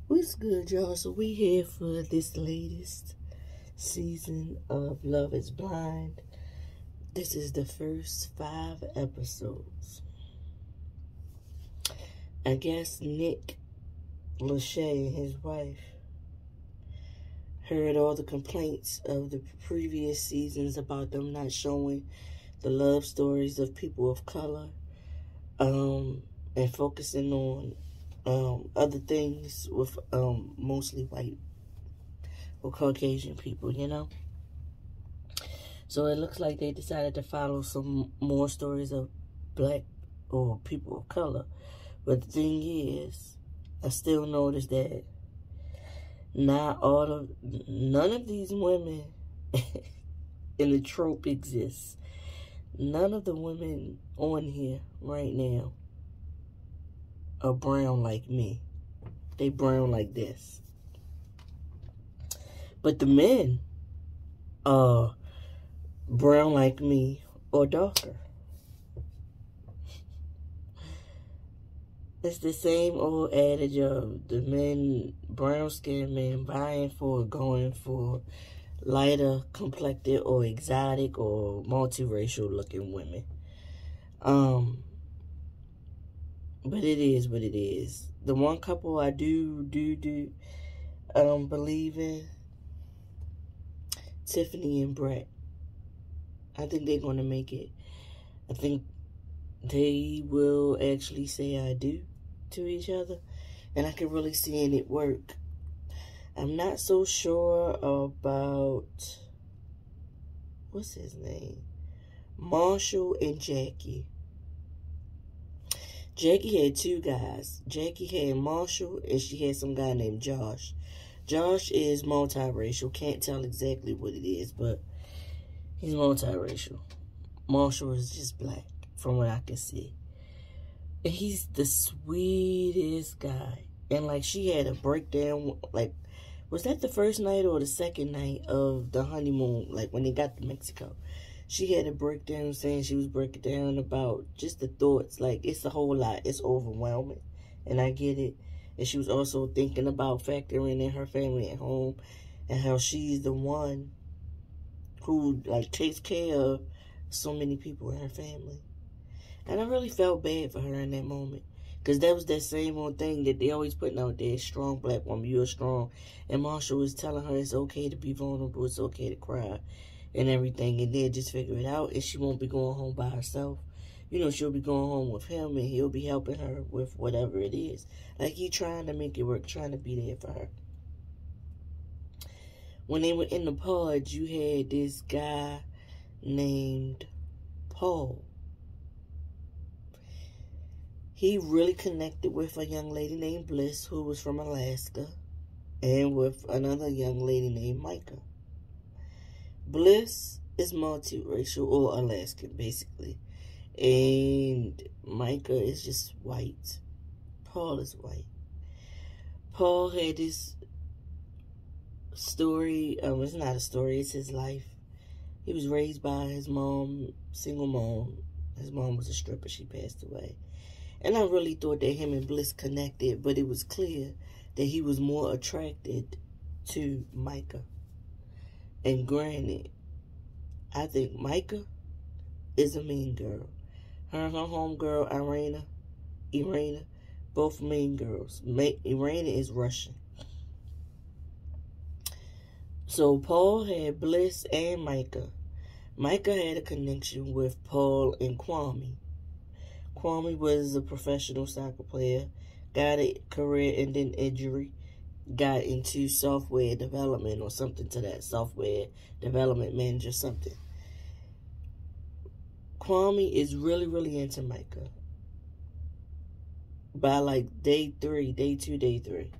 What's good, y'all? So we here for this latest season of Love is Blind. This is the first 5 episodes. I guess Nick Lachey and his wife heard all the complaints of the previous seasons about them not showing the love stories of people of color, and focusing on other things with mostly white or Caucasian people, you know? So it looks like they decided to follow some more stories of black or people of color. But the thing is, I still notice that none of these women in the trope exists. None of the women on here right now are brown like me. They brown like this. But the men are brown like me or darker. It's the same old adage of the men, brown-skinned men, going for lighter complected or exotic or multiracial looking women. But it is what it is. The one couple I do believe in, Tiffany and Brett. I think they're going to make it. I think they will actually say I do to each other. And I can really see it work. I'm not so sure about, what's his name? Marshall and Jackie. Jackie had 2 guys. Jackie had Marshall, and she had some guy named Josh. Josh is multiracial. Can't tell exactly what it is, but he's multiracial. Marshall is just black, from what I can see. And he's the sweetest guy. And, like, she had a breakdown, like, was that the first night or the second night of the honeymoon, like, when they got to Mexico? She had a breakdown saying she was breaking down about just the thoughts. Like, it's a whole lot. It's overwhelming. And I get it. And she was also thinking about factoring in her family at home and how she's the one who, like, takes care of so many people in her family. And I really felt bad for her in that moment. Because that was that same old thing that they always putting out there. Strong black woman, you're strong. And Marshall was telling her it's okay to be vulnerable. It's okay to cry and everything. And then just figure it out. And she won't be going home by herself. You know, she'll be going home with him. And he'll be helping her with whatever it is. Like, he trying to make it work. Trying to be there for her. When they were in the pod, you had this guy named Paul. He really connected with a young lady named Bliss, who was from Alaska, and with another young lady named Micah. Bliss is multiracial, or Alaskan, basically. And Micah is just white. Paul is white. Paul had this story. It's not a story, it's his life. He was raised by his mom, single mom. His mom was a stripper. She passed away. And I really thought that him and Bliss connected, but it was clear that he was more attracted to Micah. And granted, I think Micah is a mean girl. Her and her homegirl, Irina, both mean girls. Irina is Russian. So Paul had Bliss and Micah. Micah had a connection with Paul and Kwame. Kwame was a professional soccer player, got a career-ending injury, got into software development or something to that, software development manager, something. Kwame is really, really into Micah. By like day 2,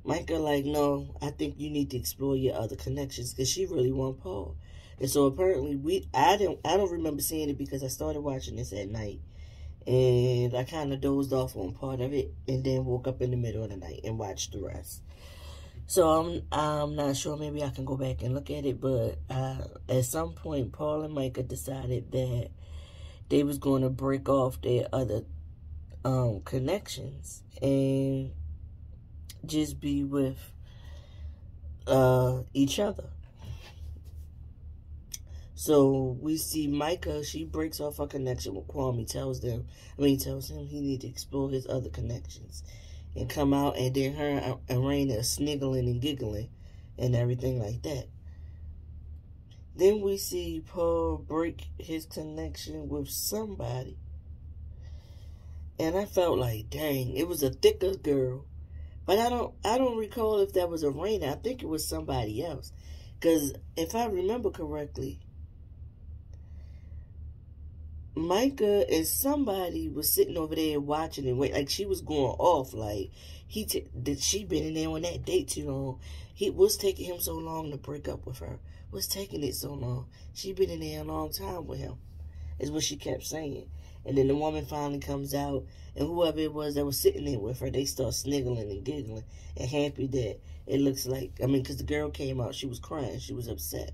Micah like, no, I think you need to explore your other connections because she really want Paul. And so apparently I don't remember seeing it because I started watching this at night. And I kind of dozed off on part of it and then woke up in the middle of the night and watched the rest. So I'm not sure. Maybe I can go back and look at it. But at some point, Paul and Micah decided that they was going to break off their other connections. And just be with each other. So we see Micah, she breaks off her connection with Kwame, tells him he needs to explore his other connections and come out, and then her and Raina are sniggling and giggling and everything like that. Then we see Paul break his connection with somebody. And I felt like, dang, it was a thicker girl. But I don't recall if that was a Raina. I think it was somebody else. Because if I remember correctly, Micah and somebody was sitting over there watching and wait, like she was going off, like that she been in there on that date too long. He was taking him so long to break up with her. Was taking it so long. She been in there a long time with him, is what she kept saying. And then the woman finally comes out, and whoever it was that was sitting there with her, they start sniggling and giggling and happy that it looks like, because the girl came out, she was crying, she was upset.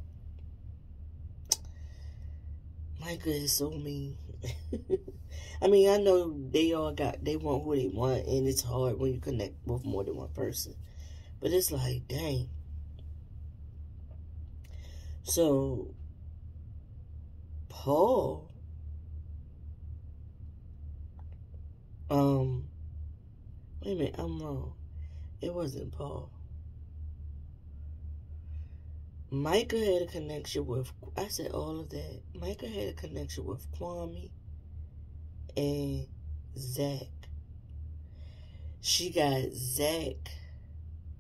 Micah is so mean. I know they want who they want, and it's hard when you connect with more than one person. But it's like, dang. So, Paul, wait a minute, I'm wrong. It wasn't Paul. Micah had a connection with, I said all of that. Micah had a connection with Kwame and Zach. She got Zach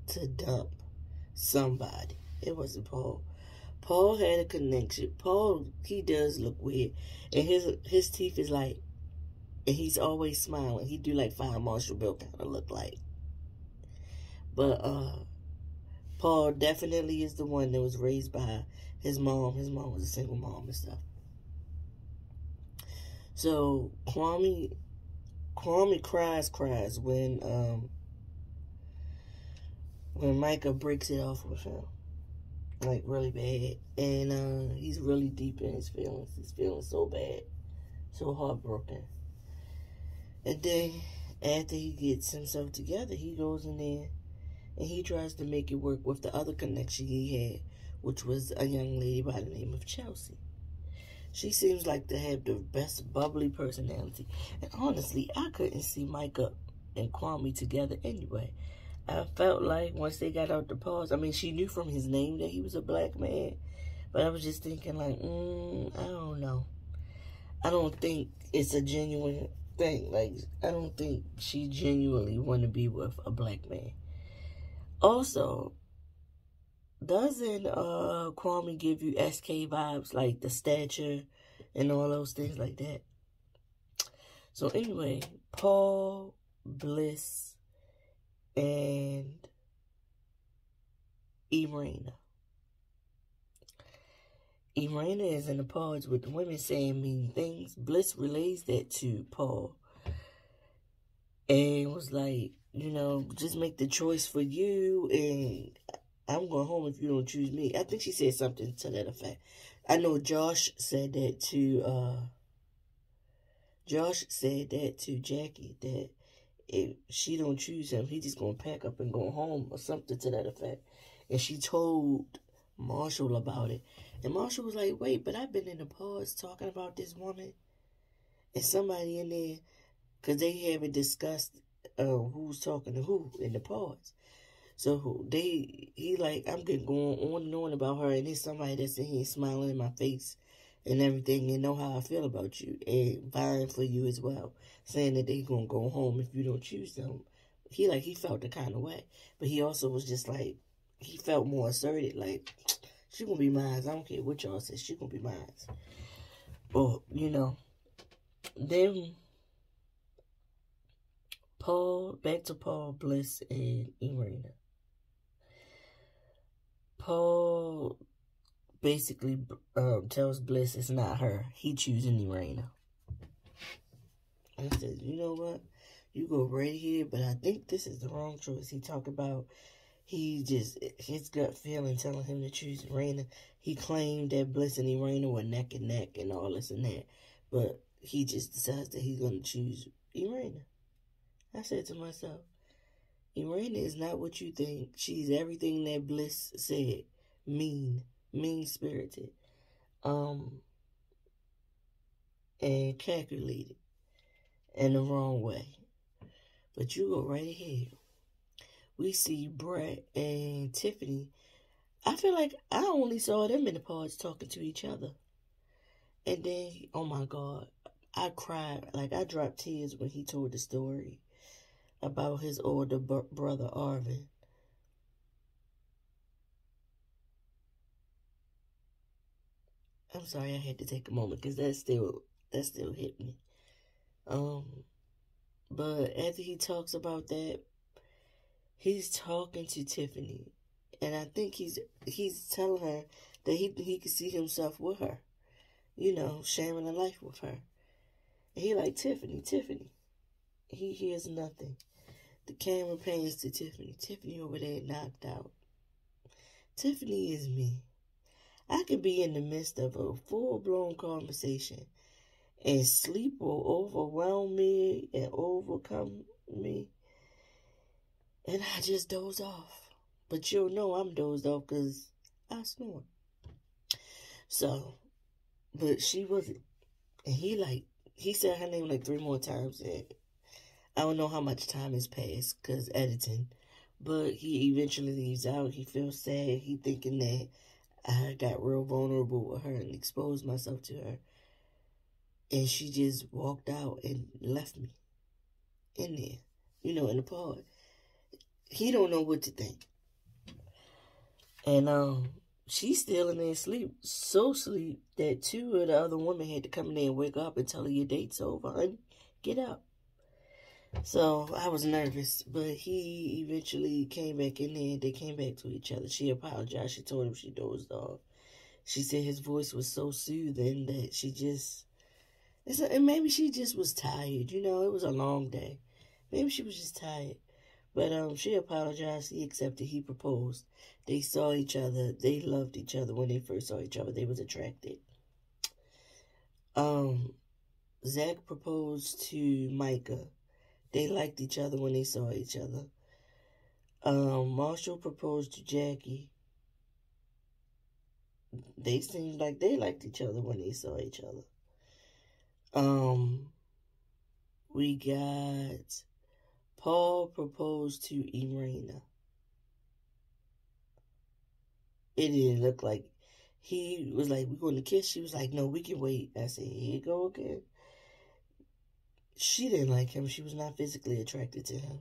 to dump somebody. It wasn't Paul. Paul had a connection. Paul, he does look weird. And his teeth is like, and he's always smiling. He do like Fire Marshal Bill kind of look like. But, Paul definitely is the one that was raised by his mom. His mom was a single mom and stuff. So, Kwame cries when Micah breaks it off with him. Like, really bad. And, he's really deep in his feelings. He's feeling so bad. So heartbroken. And then, after he gets himself together, he goes in there and he tries to make it work with the other connection he had, which was a young lady by the name of Chelsea. She seems like to have the best bubbly personality. And honestly, I couldn't see Micah and Kwame together anyway. I felt like once they got out the pause, she knew from his name that he was a black man. But I was just thinking like, I don't know. I don't think it's a genuine thing. Like, I don't think she genuinely want to be with a black man. Also, doesn't Kwame give you SK vibes, like the stature and all those things like that? So anyway, Paul, Bliss, and Irina. Irina is in the pause with the women saying mean things. Bliss relays that to Paul and was like, just make the choice for you, and I'm going home if you don't choose me. I think she said something to that effect. I know Josh said that to Jackie, that if she don't choose him, he just gonna pack up and go home, or something to that effect. And she told Marshall about it, and Marshall was like, wait, but I've been in the pause talking about this woman and somebody in there, because they haven't discussed who's talking to who in the pause. So he like, I'm going on and on about her, and there's somebody that's in here smiling in my face and everything, and know how I feel about you, and vying for you as well, saying that they gonna go home if you don't choose them. He felt the kind of way, but he also was just like, he felt more asserted, like, she gonna be mine. I don't care what y'all say, she gonna be mine. Or, then back to Paul, Bliss, and Irina. Paul basically tells Bliss it's not her. He choosing Irina. I said, you know what? You go right here, but I think this is the wrong choice. He talked about his gut feeling telling him to choose Irina. He claimed that Bliss and Irina were neck and neck and all this and that. But he just decides that he's going to choose Irina. I said to myself, Irena is not what you think. She's everything that Bliss said. Mean-spirited, and calculated in the wrong way. But you go right ahead. We see Brett and Tiffany. I feel like I only saw them in the pods talking to each other. And then, oh my God, I cried. Like, I dropped tears when he told the story about his older brother, Arvin. I'm sorry I had to take a moment because that still hit me. But after he talks about that, he's talking to Tiffany. And I think he's telling her that he can see himself with her. You know, sharing a life with her. And he like, Tiffany. He hears nothing. The camera pans to Tiffany. Tiffany over there knocked out. Tiffany is me. I could be in the midst of a full-blown conversation and sleep will overwhelm me and overcome me. And I just doze off. But you'll know I'm dozed off because I snore. So, but she wasn't. And he said her name like 3 more times. And I don't know how much time has passed because editing. But he eventually leaves out. He feels sad. He thinking that I got real vulnerable with her and exposed myself to her. And she just walked out and left me in there, you know, in the pod. He don't know what to think. And she's still in there asleep, so asleep that 2 of the other women had to come in there and wake up and tell her your date's over, honey. Get up. So I was nervous, but he eventually came back in there and they came back to each other. She apologized. She told him she dozed off. She said his voice was so soothing that she just... And maybe she just was tired, you know, it was a long day. Maybe she was just tired. But she apologized, he accepted, he proposed. They saw each other, they loved each other when they first saw each other, they was attracted. Zach proposed to Micah. They liked each other when they saw each other. Marshall proposed to Jackie. They seemed like they liked each other when they saw each other. We got Paul proposed to Irena. It didn't look like he was like, we're going to kiss. She was like, no, we can wait. I said, here you go again. She didn't like him. She was not physically attracted to him.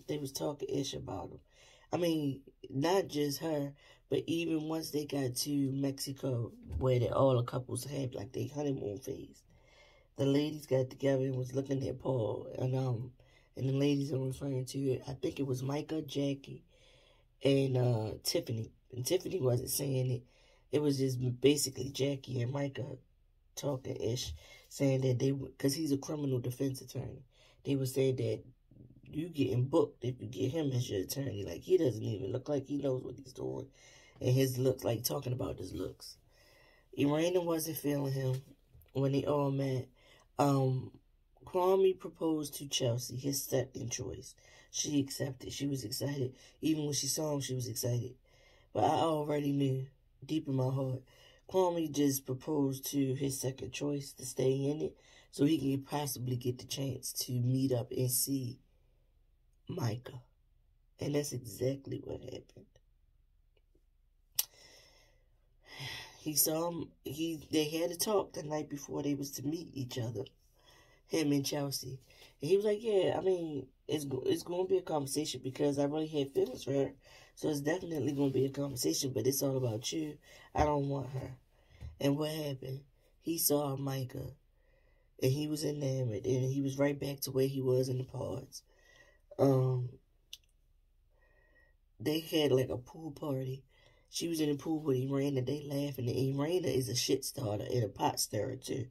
They was talking ish about him. I mean, not just her, but even once they got to Mexico, where all the couples had like their honeymoon phase. The ladies got together and was looking at Paul, and the ladies I'm referring to, I think it was Micah, Jackie, and Tiffany. And Tiffany wasn't saying it. It was just basically Jackie and Micah talking-ish, saying that because he's a criminal defense attorney. They were saying that you getting booked if you get him as your attorney. Like, he doesn't even look like he knows what he's doing. And his looks, like talking about his looks. Irena wasn't feeling him when they all met. Kwame proposed to Chelsea, his second choice. She accepted. She was excited. Even when she saw him, she was excited. But I already knew, deep in my heart, Kwame just proposed to his second choice to stay in it so he can possibly get the chance to meet up and see Micah. And that's exactly what happened. He saw him, they had a talk the night before they was to meet each other, him and Chelsea. And he was like, yeah, I mean, it's going to be a conversation because I really had feelings for her. So it's definitely going to be a conversation, but it's all about you. I don't want her. And what happened? He saw Micah, and he was enamored, and he was right back to where he was in the pods. They had like a pool party. She was in the pool with Irena. They laughing. And Irena is a shit starter and a pot stirrer too.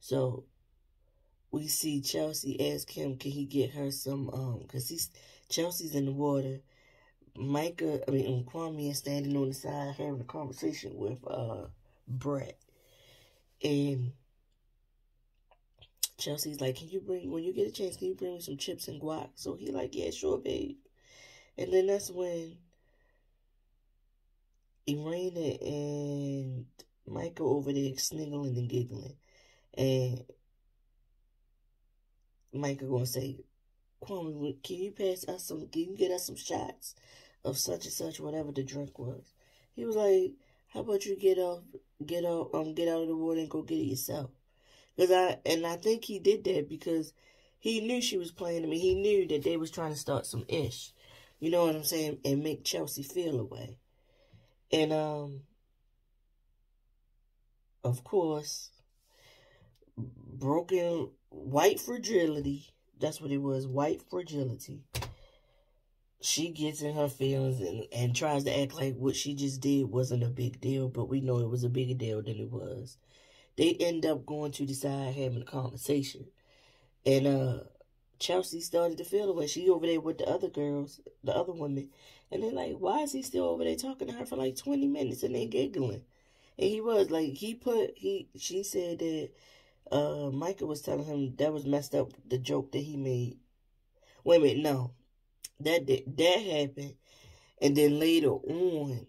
So we see Chelsea ask him, can he get her some, because Chelsea's in the water. Kwame is standing on the side having a conversation with Brett. And Chelsea's like, when you get a chance, can you bring me some chips and guac? So he like, yeah, sure, babe. And then that's when Irina and Michael over there sniggling and giggling. And Michael gonna say, Kwame, can you get us some shots of such and such, whatever the drink was? He was like, how about you get out of the water and go get it yourself? I think he did that because he knew she was playing him, and he knew that they was trying to start some ish. You know what I'm saying? And make Chelsea feel away. And, of course, broken white fragility. That's what it was, white fragility. She gets in her feelings and tries to act like what she just did wasn't a big deal, but we know it was a bigger deal than it was. They end up going to decide having a conversation. And Chelsea started to feel away. She over there with the other girls, the other women. And they're like, why is he still over there talking to her for like 20 minutes and they giggling? And he was like, she said that Michael was telling him that was messed up, the joke that he made. Wait a minute, no. That happened. And then later on,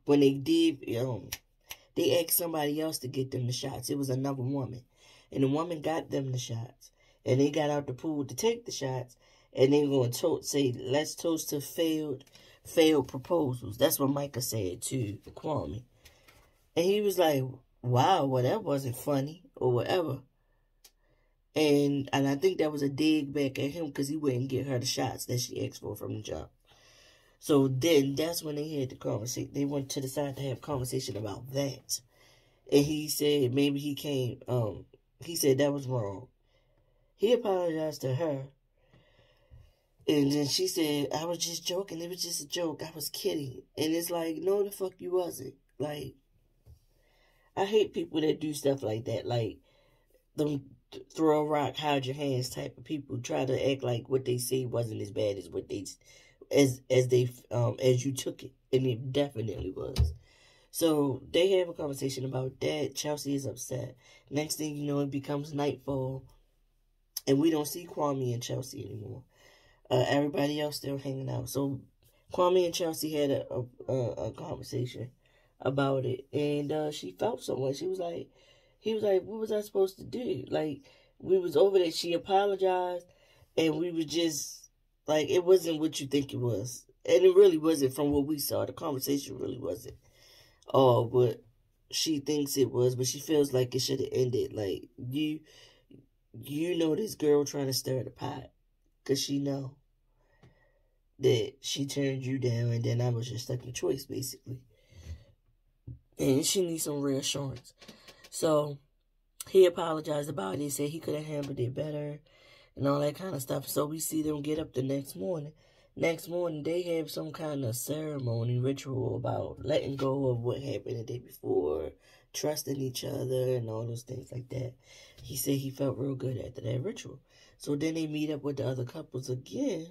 when they did, they asked somebody else to get them the shots. It was another woman. And the woman got them the shots. And they got out the pool to take the shots. And they going to say, let's toast to failed proposals. That's what Micah said to Kwame. And he was like, wow, well, that wasn't funny or whatever. And I think that was a dig back at him because he wouldn't get her the shots that she asked for from the jump. So then that's when they had the conversation. They went to decide to have a conversation about that. And he said maybe he said that was wrong. He apologized to her. And then she said, I was just joking. It was just a joke. I was kidding. And it's like, no, the fuck you wasn't. Like, I hate people that do stuff like that. Like, them throw a rock, hide your hands type of people. Try to act like what they say wasn't as bad as what they, as you took it. And it definitely was. So they have a conversation about that. Chelsea is upset. Next thing you know, it becomes nightfall. And we don't see Kwame and Chelsea anymore. Everybody else still hanging out. So Kwame and Chelsea had a conversation about it. And she felt someone. He was like, what was I supposed to do? Like, we was over there. She apologized. And we was just, like, it wasn't what you think it was. And it really wasn't from what we saw. The conversation really wasn't what she thinks it was. But she feels like it should have ended. Like, you know this girl trying to stir the pot. Because she know that she turned you down. And then I was your second choice, basically. And she needs some reassurance. So, he apologized about it. Said he could have handled it better. And all that kind of stuff. So, we see them get up the next morning. Next morning, they have some kind of ceremony, ritual about letting go of what happened the day before. Trusting each other and all those things like that. He said he felt real good after that ritual. So then they meet up with the other couples again.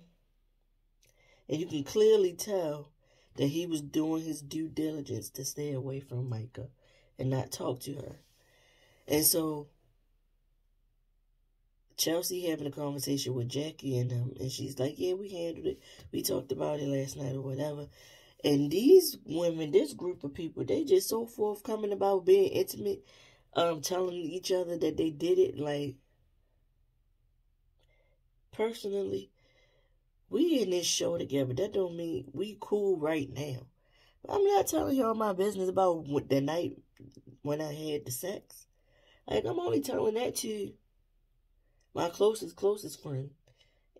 And you can clearly tell that he was doing his due diligence to stay away from Micah and not talk to her. And so Chelsea having a conversation with Jackie and them. And she's like, yeah, we handled it. We talked about it last night or whatever. And these women, this group of people, they just so forthcoming about being intimate, telling each other that they did it. Like, personally, we in this show together. That don't mean we cool right now. I'm not telling y'all my business about the night when I had the sex. Like, I'm only telling that to my closest friend.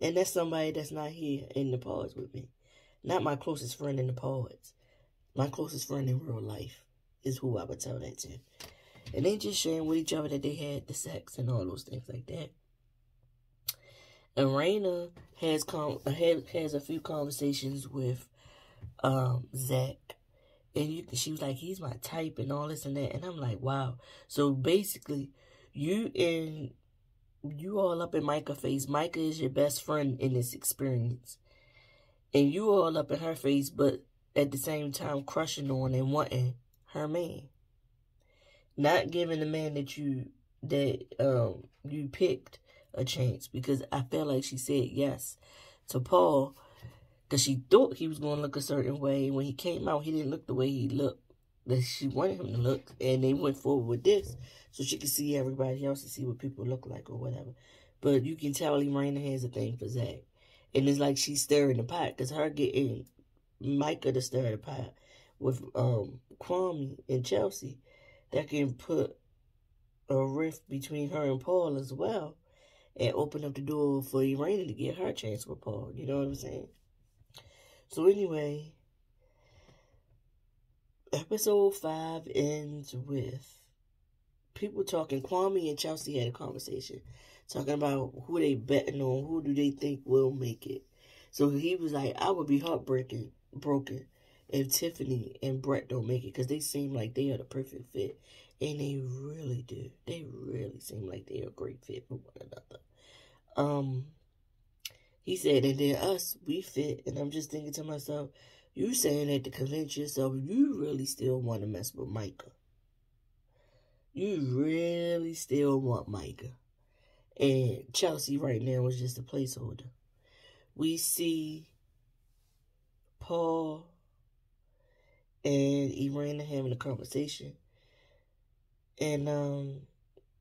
And that's somebody that's not here in the pods with me. Not my closest friend in the pods. My closest friend in real life is who I would tell that to. And they just sharing with each other that they had the sex and all those things like that. And Raina has a few conversations with Zach. And she was like, he's my type and all this and that. And I'm like, wow. So basically, you all up in Micah's face. Micah is your best friend in this experience. And you all up in her face, but at the same time crushing on and wanting her man. Not giving the man that you picked a chance. Because I felt like she said yes to Paul. Because she thought he was going to look a certain way. When he came out, he didn't look the way he looked, that she wanted him to look. And they went forward with this so she could see everybody else and see what people look like or whatever. But you can tell Irina has a thing for Zach. And it's like she's stirring the pot, because her getting Micah to stir the pot with Kwame and Chelsea, that can put a rift between her and Paul as well, and open up the door for Irina to get her chance with Paul. You know what I'm saying? So anyway, episode 5 ends with people talking. Kwame and Chelsea had a conversation talking about who they betting on, who do they think will make it. So he was like, I would be broken if Tiffany and Brett don't make it, because they seem like they are the perfect fit. And they really do. They really seem like they are a great fit for one another. He said, and then us, we fit. And I'm just thinking to myself, you saying that to convince yourself you really still want to mess with Micah. You really still want Micah. And Chelsea right now is just a placeholder. We see Paul and Irina having a conversation. And on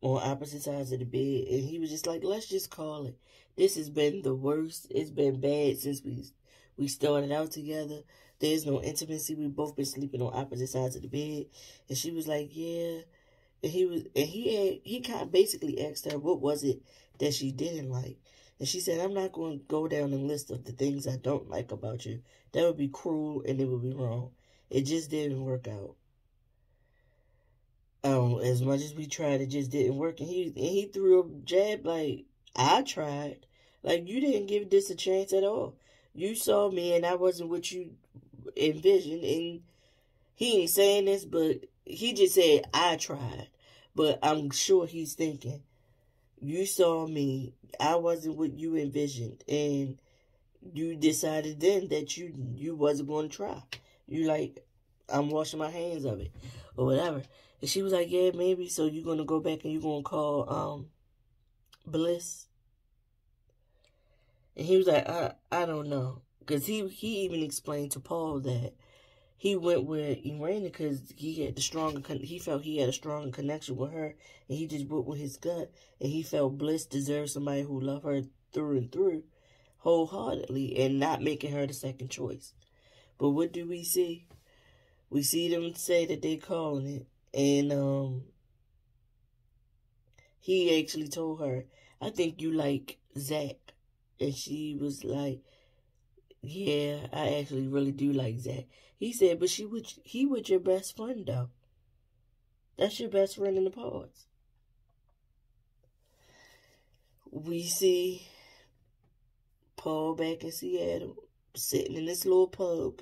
opposite sides of the bed. And he was just like, let's just call it. This has been the worst. It's been bad since we started out together. There's no intimacy. We've both been sleeping on opposite sides of the bed. And she was like, yeah. And he kind of basically asked her, what was it that she didn't like? And she said, I'm not going to go down a list of the things I don't like about you. That would be cruel and it would be wrong. It just didn't work out. As much as we tried, it just didn't work. And he threw a jab like, I tried. Like, you didn't give this a chance at all. You saw me and I wasn't what you envisioned. And he ain't saying this, but he just said, I tried. But I'm sure he's thinking, you saw me, I wasn't what you envisioned, and you decided then that you wasn't going to try. You like, I'm washing my hands of it, or whatever. And she was like, yeah, maybe, so you're going to go back and you're going to call Bliss? And he was like, I don't know. Because he even explained to Paul that he went with Irina because he felt he had a stronger connection with her, and he just went with his gut, and he felt Bliss deserved somebody who loved her through and through, wholeheartedly, and not making her the second choice. But what do we see? We see them say that they calling it, and he actually told her, I think you like Zach, and she was like, yeah, I actually really do like Zach. He said, but he with your best friend, though. That's your best friend in the pods. We see Paul back in Seattle, sitting in this little pub.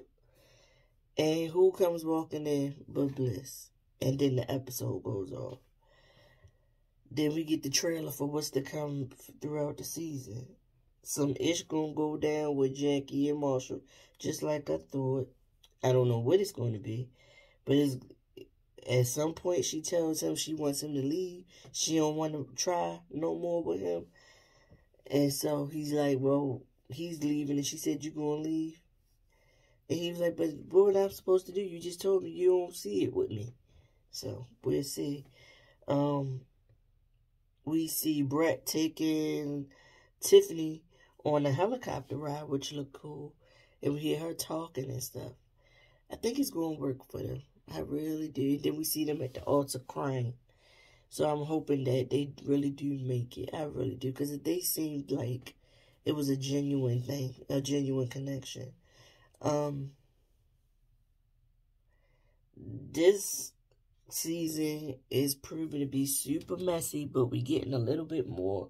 And who comes walking in but Bliss? And then the episode goes off. Then we get the trailer for what's to come throughout the season. Some ish gonna go down with Jackie and Marshall, just like I thought. I don't know what it's going to be, but at some point she tells him she wants him to leave. She don't want to try no more with him. And so he's like, well, he's leaving, and she said, you gonna leave? And he was like, but what am I supposed to do? You just told me you don't see it with me. So we'll see. We see Brett taking Tiffany on a helicopter ride, which looked cool. And we hear her talking and stuff. I think it's going to work for them. I really do. Then we see them at the altar crying. So I'm hoping that they really do make it. I really do. Because they seemed like it was a genuine thing. A genuine connection. This season is proving to be super messy. But we're getting a little bit more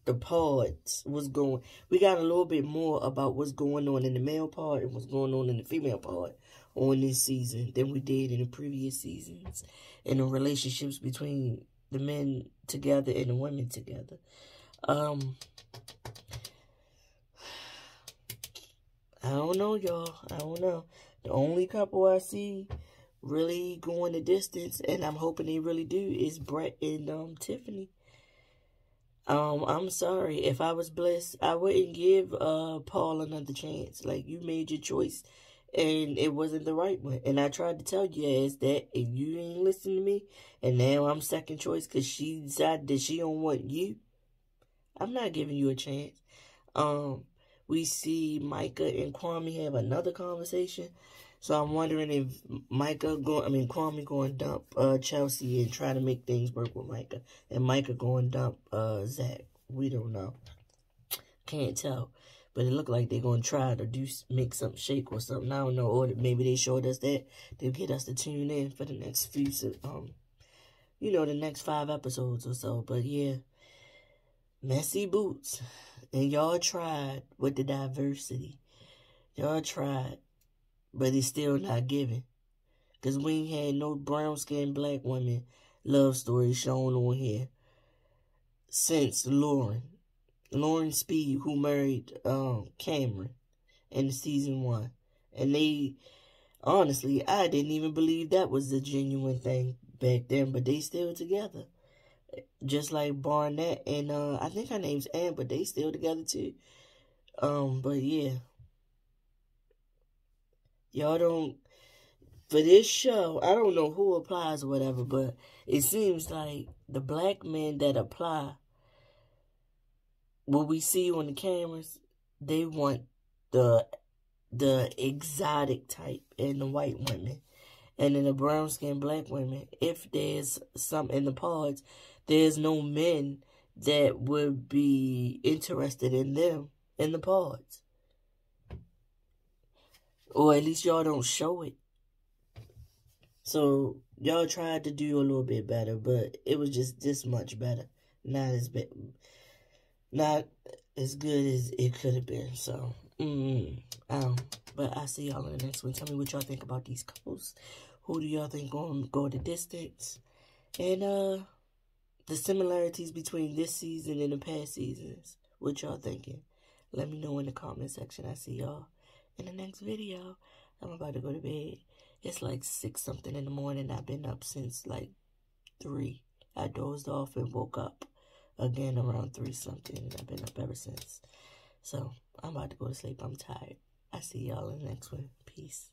the pods, we got a little bit more about what's going on in the male part and what's going on in the female part on this season than we did in the previous seasons, and the relationships between the men together and the women together. I don't know, y'all. I don't know. The only couple I see really going the distance, and I'm hoping they really do, is Brett and Tiffany. I'm sorry. If I was blessed, I wouldn't give Paul another chance. Like, you made your choice and it wasn't the right one. And I tried to tell you as that, and you ain't listen to me. And now I'm second choice because she decided that she don't want you. I'm not giving you a chance. We see Micah and Kwame have another conversation. So I'm wondering if Kwame going to dump Chelsea and try to make things work with Micah. And Micah going to dump Zach. We don't know. Can't tell. But it looked like they're going to try to make something shake or something. I don't know. Or maybe they showed us that. They'll get us to tune in for the next few, the next 5 episodes or so. But yeah, messy boots. And y'all tried with the diversity. Y'all tried. But it's still not giving. Because we ain't had no brown-skinned black women love story shown on here since Lauren Speed, who married Cameron in season 1. And they, honestly, I didn't even believe that was a genuine thing back then. But they still together. Just like Barnett and I think her name's Ann, but they still together too. But yeah. Y'all don't, for this show, I don't know who applies or whatever, but it seems like the black men that apply, what we see on the cameras, they want the exotic type and the white women. And in the brown-skinned black women, if there's some in the pods, there's no men that would be interested in them in the pods. Or at least y'all don't show it. So, y'all tried to do a little bit better, but it was just this much better. Not as good as it could have been. So, but I'll see y'all in the next one. Tell me what y'all think about these couples. Who do y'all think gonna go the distance? And the similarities between this season and the past seasons. What y'all thinking? Let me know in the comment section. I see y'all in the next video. I'm about to go to bed. It's like 6-something in the morning. I've been up since like 3. I dozed off and woke up again around 3-something. And I've been up ever since. So, I'm about to go to sleep. I'm tired. I see y'all in the next one. Peace.